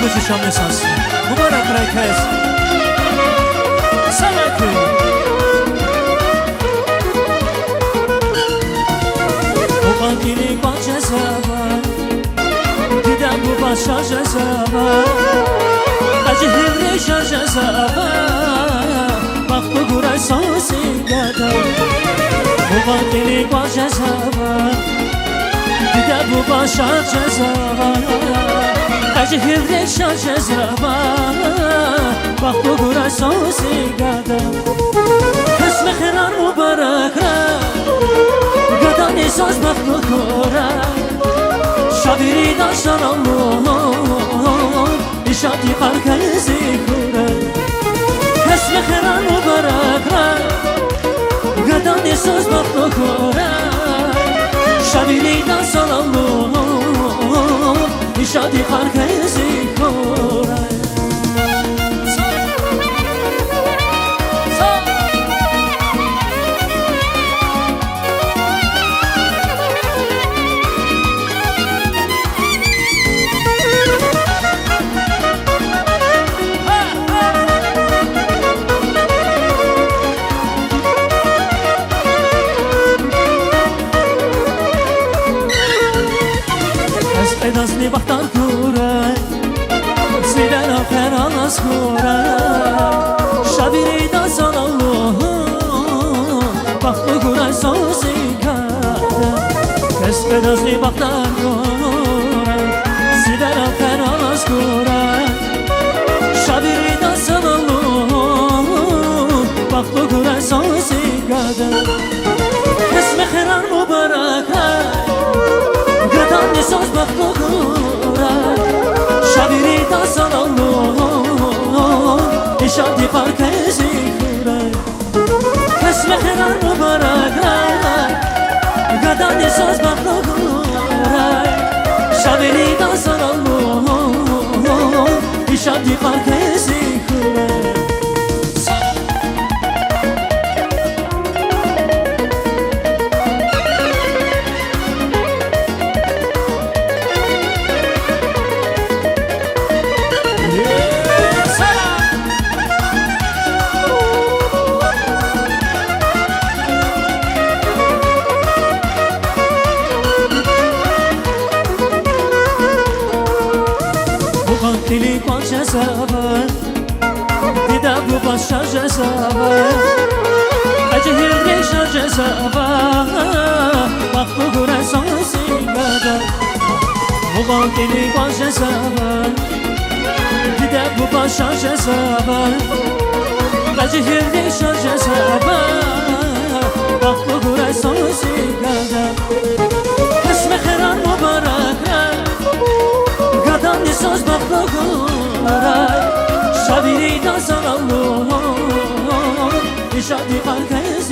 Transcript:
خوش شام ساز مبارک رکس سلام مقدری باچه زبان دیدم بو باشا زبان اجه هنری شاش زبان وقت گورای سوسی گدم مقدری باچه زبان دیدم بو باشا زبان اجه هنری شاش زبان وقت گورای سوسی گدم اسم خیران مبارک گدانی ساز مخلوق شبیری داشتن الله نشاطی قرقزی کوره اسم خیران مبارک گدانی ساز مخلوق شبیری داشتن الله نشاطی قرقزی کوره Edasni baktan kure Ziden afer alas kure Şabiri da sanallu Baklı kure sozi kare Kes edasni baktan kure Ziden afer alas kure Şabiri da sanallu Baklı kure sozi kare Kesme khiran mubarak گدانی ساز مخلوق شبیری داستان الله نشاطی قرقزی کوره اسم خیران مبارک گدانی ساز مخلوق شبیری داستان الله نشاطی قرقزی کوره دلی باچه زبان دیده بو باشا زبان اجه هنری شاش زبان وقت گوره سانسی گده مقام دلی باچه زبان دیده بو باشا زبان اجه هنری شاش زبان وقت گوره سانسی گده اسم خیران مبارک گدانی ساز مخلوق شبیری داستان الله نشاطی قرقزی